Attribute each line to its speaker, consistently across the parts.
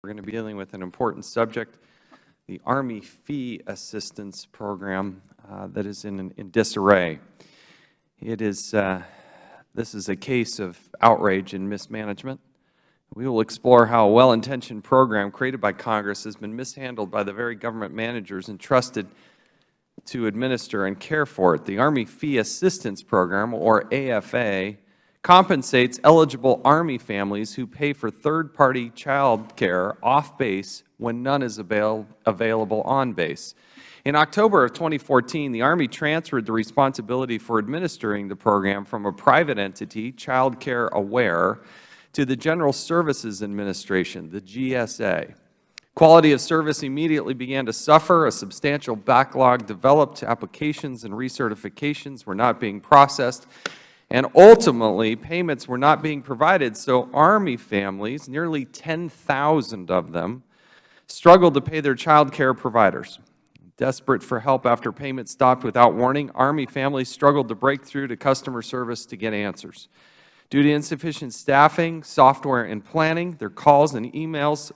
Speaker 1: We're going to be dealing with an important subject, the Army Fee Assistance Program that is in disarray. This is a case of outrage and mismanagement. We will explore how a well-intentioned program created by Congress has been mishandled by the very government managers entrusted to administer and care for it. The Army Fee Assistance Program, or AFA, compensates eligible Army families who pay for third-party child care off-base when none is available on base. In October of 2014, the Army transferred the responsibility for administering the program from a private entity, CCAoA, to the General Services Administration, the GSA. Quality of service immediately began to suffer. A substantial backlog developed. Applications and recertifications were not being processed. And ultimately, payments were not being provided, so Army families, nearly 10,000 of them, struggled to pay their child care providers. Desperate for help after payment stopped without warning, Army families struggled to break through to customer service to get answers. Due to insufficient staffing, software, and planning, their calls and emails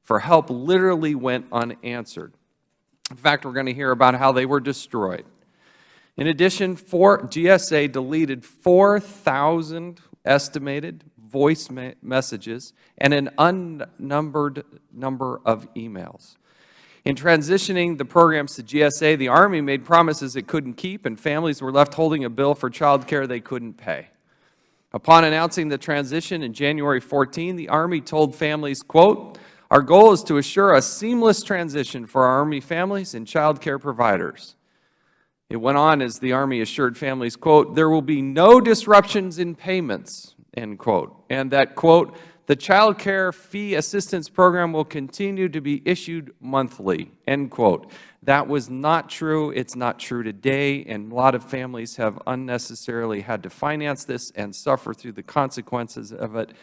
Speaker 1: for help literally went unanswered. In fact, we're going to hear about how they were destroyed. In addition, GSA deleted 4,000 estimated voice messages and an unnumbered number of emails. In transitioning the programs to GSA, the Army made promises it couldn't keep, and families were left holding a bill for child care they couldn't pay. Upon announcing the transition in January 14, the Army told families, quote, "Our goal is to assure a seamless transition for our Army families and child care providers." It went on as the Army assured families, quote, "There will be no disruptions in payments," end quote, and that, quote, "The child care fee assistance program will continue to be issued monthly," end quote. That was not true. It's not true today, and a lot of families have unnecessarily had to finance this and suffer through the consequences of it.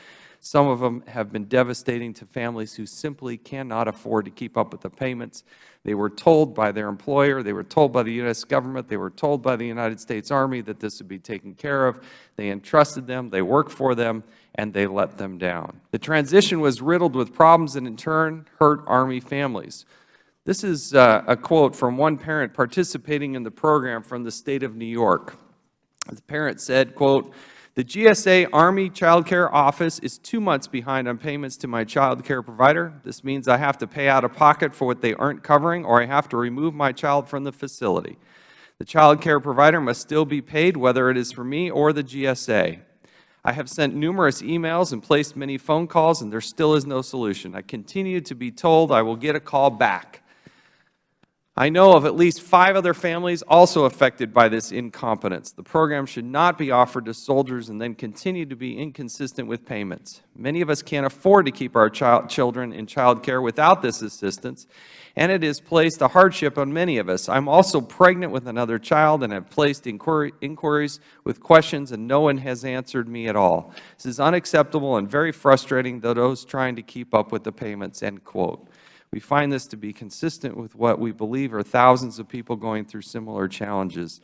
Speaker 1: Some of them have been devastating to families who simply cannot afford to keep up with the payments. They were told by their employer, they were told by the U.S. government, they were told by the United States Army that this would be taken care of. They entrusted them, they worked for them, and they let them down. The transition was riddled with problems and in turn hurt Army families. This is a quote from one parent participating in the program from the state of New York. The parent said, quote, "The GSA Army Child Care Office is 2 months behind on payments to my child care provider. This means I have to pay out of pocket for what they aren't covering, or I have to remove my child from the facility. The child care provider must still be paid, whether it is for me or the GSA. I have sent numerous emails and placed many phone calls, and there still is no solution. I continue to be told I will get a call back. I know of at least 5 other families also affected by this incompetence. The program should not be offered to soldiers and then continue to be inconsistent with payments. Many of us can't afford to keep our children in child care without this assistance, and it has placed a hardship on many of us. I'm also pregnant with another child and have placed inquiries with questions, and no one has answered me at all. This is unacceptable and very frustrating to those trying to keep up with the payments," end quote. We find this to be consistent with what we believe are thousands of people going through similar challenges.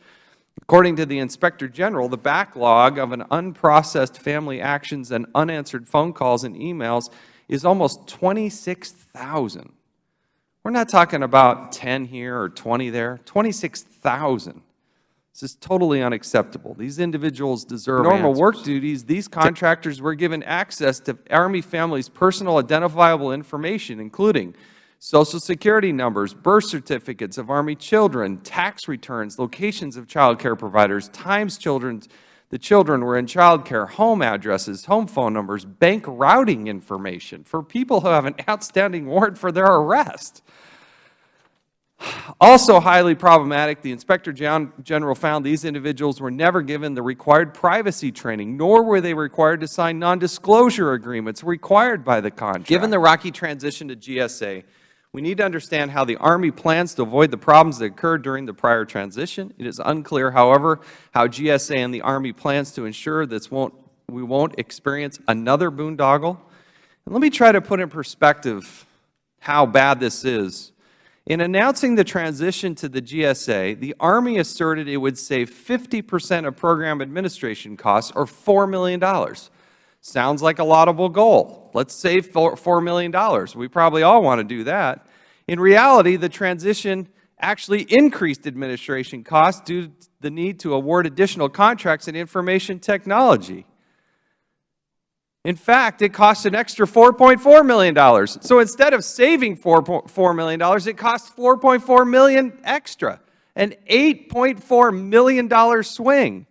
Speaker 1: According to the Inspector General, the backlog of an unprocessed family actions and unanswered phone calls and emails is almost 26,000. We're not talking about 10 here or 20 there, 26,000. This is totally unacceptable. These individuals deserve normal work duties. These contractors were given access to Army families' personal identifiable information, including Social Security numbers, birth certificates of Army children, tax returns, locations of child care providers, times the children were in child care, home addresses, home phone numbers, bank routing information for people who have an outstanding warrant for their arrest. Also highly problematic, the Inspector General found these individuals were never given the required privacy training, nor were they required to sign non-disclosure agreements required by the contract. Given the rocky transition to GSA, we need to understand how the Army plans to avoid the problems that occurred during the prior transition. It is unclear, however, how GSA and the Army plans to ensure we won't experience another boondoggle. And let me try to put in perspective how bad this is. In announcing the transition to the GSA, the Army asserted it would save 50% of program administration costs, or $4 million. Sounds like a laudable goal. Let's save $4 million. We probably all want to do that. In reality, the transition actually increased administration costs due to the need to award additional contracts in information technology. In fact, it cost an extra $4.4 million. So instead of saving $4.4 million, it cost $4.4 million extra, an $8.4 million swing.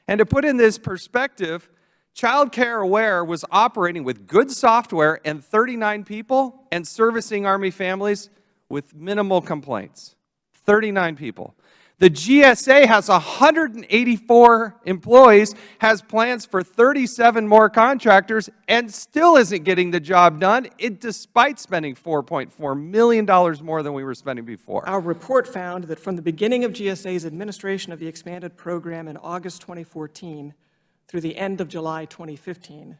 Speaker 1: And to put in this perspective, CCAoA was operating with good software and 39 people and servicing Army families with minimal complaints. 39 people. The GSA has 184 employees, has plans for 37 more contractors, and still isn't getting the job done, despite spending $4.4 million more than we were spending before.
Speaker 2: Our report found that from the beginning of GSA's administration of the expanded program in August 2014 through the end of July 2015,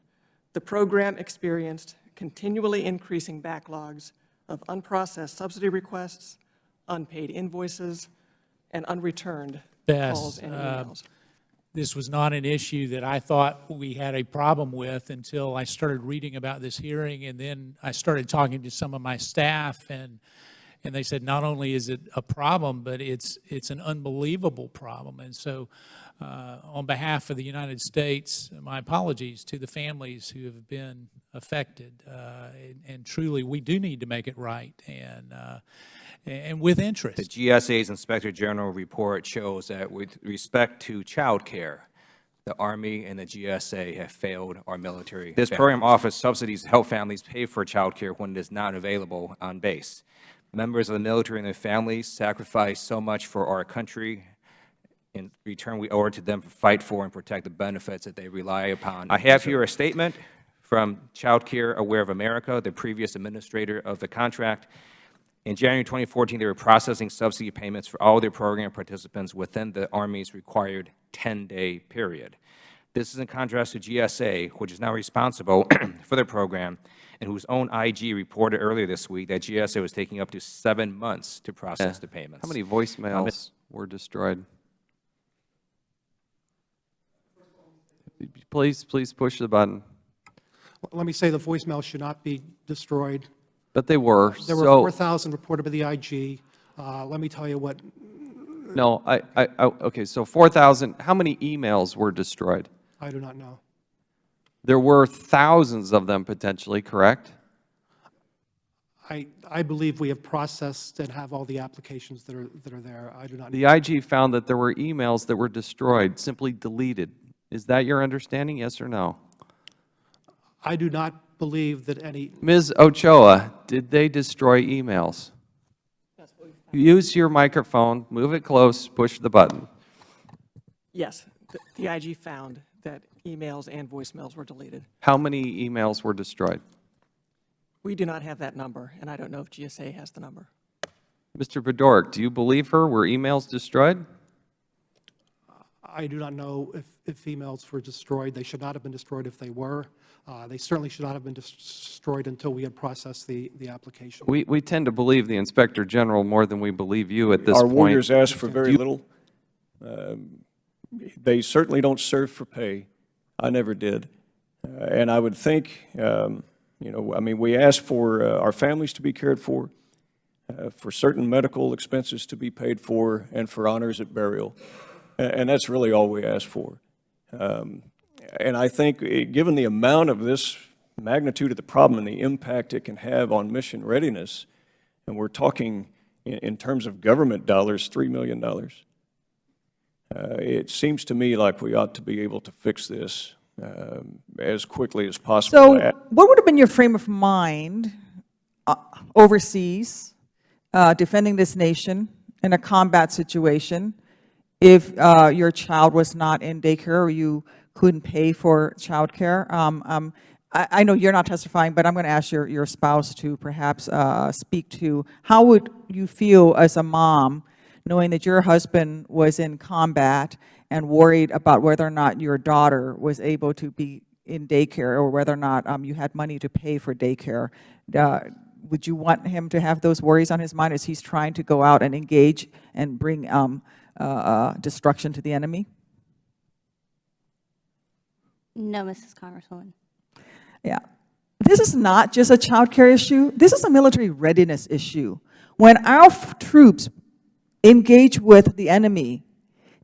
Speaker 2: the program experienced continually increasing backlogs of unprocessed subsidy requests, unpaid invoices, and unreturned calls and emails.
Speaker 3: This was not an issue that I thought we had a problem with until I started reading about this hearing, and then I started talking to some of my staff, and they said not only is it a problem, but it's an unbelievable problem. And so on behalf of the United States, my apologies to the families who have been affected. And truly, we do need to make it right, and with interest.
Speaker 4: The GSA's Inspector General report shows that with respect to child care, the Army and the GSA have failed our military. This program offers subsidies to help families pay for child care when it is not available on base. Members of the military and their families sacrifice so much for our country. In return, we owe it to them to fight for and protect the benefits that they rely upon. I have here a statement from CCAoA of America, the previous administrator of the contract. In January 2014, they were processing subsidy payments for all their program participants within the Army's required 10-day period. This is in contrast to GSA, which is now responsible for the program, and whose own IG reported earlier this week that GSA was taking up to 7 months to process the payments.
Speaker 1: How many voicemails were destroyed? Please push the button.
Speaker 5: Let me say the voicemail should not be destroyed.
Speaker 1: But they were.
Speaker 5: There were 4,000 reported by the IG. Let me tell you what.
Speaker 1: No, okay, so 4,000, how many emails were destroyed?
Speaker 5: I do not know.
Speaker 1: There were thousands of them potentially, correct?
Speaker 5: I believe we have processed and have all the applications that are there. I do not know.
Speaker 1: The IG found that there were emails that were destroyed, simply deleted. Is that your understanding, yes or no?
Speaker 5: I do not believe that any.
Speaker 1: Ms. Ochoa, did they destroy emails? Use your microphone, move it close, push the button.
Speaker 2: Yes, the IG found that emails and voicemails were deleted.
Speaker 1: How many emails were destroyed?
Speaker 2: We do not have that number, and I don't know if GSA has the number.
Speaker 1: Mr. Bedork, do you believe her? Were emails destroyed?
Speaker 5: I do not know if emails were destroyed. They should not have been destroyed if they were. They certainly should not have been destroyed until we had processed the application.
Speaker 1: We tend to believe the Inspector General more than we believe you at this point.
Speaker 6: Our warriors ask for very little. They certainly don't serve for pay. I never did. And I would think, you know, I mean, we ask for our families to be cared for certain medical expenses to be paid for, and for honors at burial. And that's really all we ask for. And I think, given the amount of this magnitude of the problem and the impact it can have on mission readiness, and we're talking in terms of government dollars, $3 million, it seems to me like we ought to be able to fix this as quickly as possible.
Speaker 7: So what would have been your frame of mind overseas, defending this nation in a combat situation, if your child was not in daycare or you couldn't pay for child care? I know you're not testifying, but I'm going to ask your spouse to perhaps speak to how would you feel as a mom knowing that your husband was in combat and worried about whether or not your daughter was able to be in daycare or whether or not you had money to pay for daycare? Would you want him to have those worries on his mind as he's trying to go out and engage and bring destruction to the enemy?
Speaker 8: No, Mrs. Congresswoman.
Speaker 7: Yeah. This is not just a child care issue. This is a military readiness issue. When our troops engage with the enemy,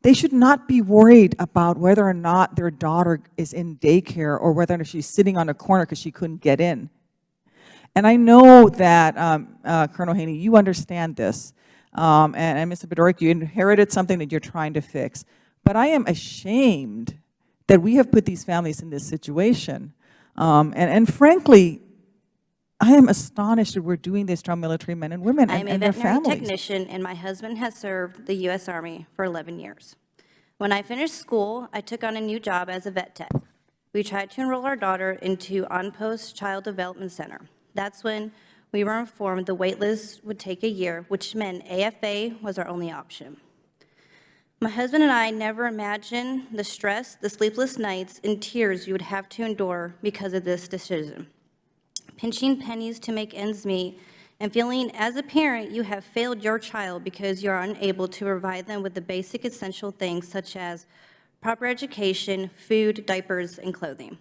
Speaker 7: they should not be worried about whether or not their daughter is in daycare or whether or not she's sitting on a corner because she couldn't get in. And I know that, Colonel Haney, you understand this. And Mr. Bedoric, you inherited something that you're trying to fix. But I am ashamed that we have put these families in this situation. And frankly, I am astonished that we're doing this to our military men and women and their families.
Speaker 8: I'm a veterinary technician, and my husband has served the U.S. Army for 11 years. When I finished school, I took on a new job as a vet tech. We tried to enroll our daughter into On-Post Child Development Center. That's when we were informed the wait list would take a year, which meant AFA was our only option. My husband and I never imagined the stress, the sleepless nights, and tears you would have to endure because of this decision. Pinching pennies to make ends meet, and feeling as a parent you have failed your child because you are unable to provide them with the basic essential things such as proper education, food, diapers, and clothing.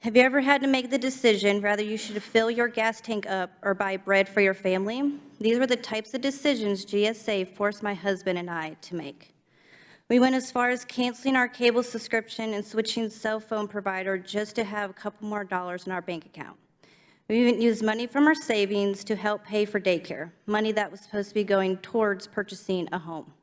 Speaker 8: Have you ever had to make the decision whether you should fill your gas tank up or buy bread for your family? These were the types of decisions GSA forced my husband and I to make. We went as far as canceling our cable subscription and switching cell phone provider just to have a couple more dollars in our bank account. We even used money from our savings to help pay for daycare, money that was supposed to be going towards purchasing a home.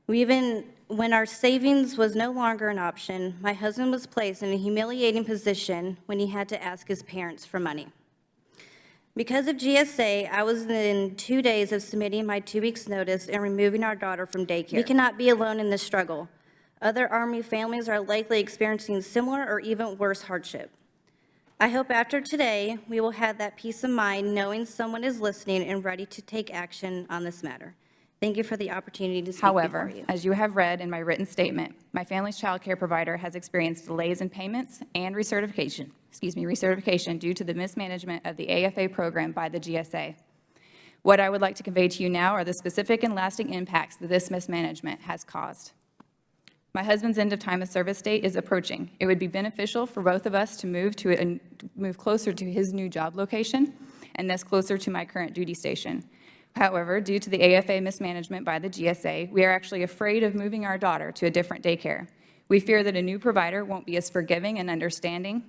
Speaker 8: When our savings was no longer an option, my husband was placed in a humiliating position when he had to ask his parents for money. Because of GSA, I was within 2 days of submitting my 2 weeks' notice and removing our daughter from daycare. We cannot be alone in this struggle. Other Army families are likely experiencing similar or even worse hardship. I hope after today, we will have that peace of mind knowing someone is listening and ready to take action on this matter. Thank you for the opportunity to speak before
Speaker 9: However,
Speaker 8: you.
Speaker 9: as you have read in my written statement, my family's child care provider has experienced delays in payments and recertification due to the mismanagement of the AFA program by the GSA. What I would like to convey to you now are the specific and lasting impacts that this mismanagement has caused. My husband's end of time of service date is approaching. It would be beneficial for both of us to move closer to his new job location and thus closer to my current duty station. However, due to the AFA mismanagement by the GSA, we are actually afraid of moving our daughter to a different daycare. We fear that a new provider won't be as forgiving and understanding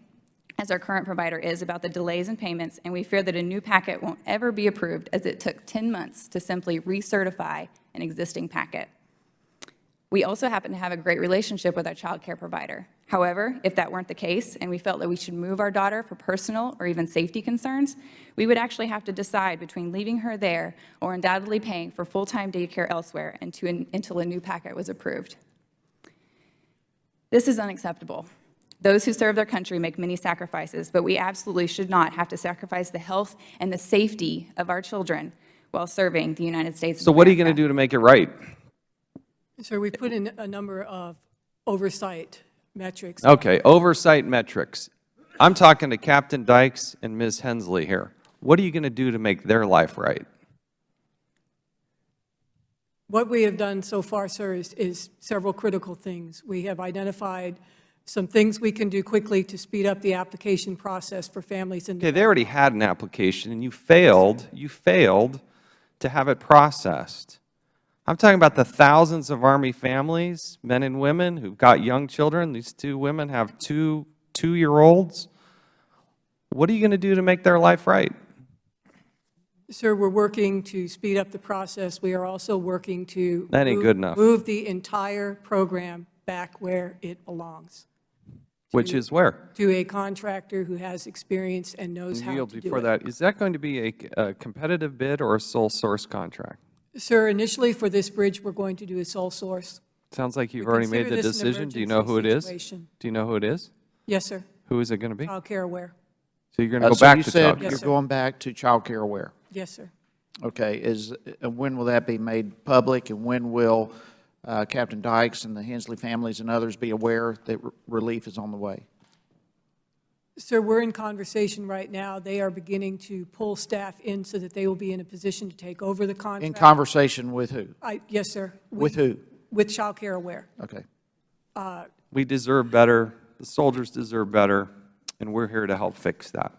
Speaker 9: as our current provider is about the delays in payments, and we fear that a new packet won't ever be approved as it took 10 months to simply recertify an existing packet. We also happen to have a great relationship with our child care provider. However, if that weren't the case and we felt that we should move our daughter for personal or even safety concerns, we would actually have to decide between leaving her there or undoubtedly paying for full-time daycare elsewhere until a new packet was approved. This is unacceptable. Those who serve their country make many sacrifices, but we absolutely should not have to sacrifice the health and the safety of our children while serving the United States of America.
Speaker 1: So what are you going to do to make it right?
Speaker 2: Sir, we put in a number of oversight metrics.
Speaker 1: Okay, oversight metrics. I'm talking to Captain Dykes and Ms. Hensley here. What are you going to do to make their life right?
Speaker 2: What we have done so far, sir, is several critical things. We have identified some things we can do quickly to speed up the application process for families in
Speaker 1: Okay, they already had an application, and you failed to have it processed. I'm talking about the thousands of Army families, men and women, who've got young children. These two women have two-year-olds. What are you going to do to make their life right?
Speaker 2: Sir, we're working to speed up the process. We are also working to
Speaker 1: That ain't good enough.
Speaker 2: move the entire program back where it belongs.
Speaker 1: Which is where?
Speaker 2: To a contractor who has experience and knows how to do
Speaker 1: Before
Speaker 2: it.
Speaker 1: that, is that going to be a competitive bid or a sole source contract?
Speaker 2: Sir, initially for this bridge, we're going to do a sole source.
Speaker 1: Sounds like you've
Speaker 2: We
Speaker 1: already made
Speaker 2: consider
Speaker 1: the
Speaker 2: this an
Speaker 1: decision. Do you know who it
Speaker 2: emergency
Speaker 1: is?
Speaker 2: situation.
Speaker 1: Do you know who it is?
Speaker 2: Yes, sir.
Speaker 1: Who is it going to be?
Speaker 2: Child care aware.
Speaker 1: So you're going to go
Speaker 10: So
Speaker 1: back
Speaker 10: you
Speaker 1: to
Speaker 10: said
Speaker 1: child
Speaker 2: Yes,
Speaker 1: care?
Speaker 10: you're
Speaker 2: sir.
Speaker 10: going back to child care aware.
Speaker 2: Yes, sir.
Speaker 10: Okay, when will that be made public, and when will Captain Dykes and the Hensley families and others be aware that relief is on the way?
Speaker 2: Sir, we're in conversation right now. They are beginning to pull staff in so that they will be in a position to take over the contract.
Speaker 10: In conversation with who?
Speaker 2: Yes, sir.
Speaker 10: With who?
Speaker 2: With child care aware.
Speaker 10: Okay.
Speaker 1: We deserve better. The soldiers deserve better. and we're here to help fix that.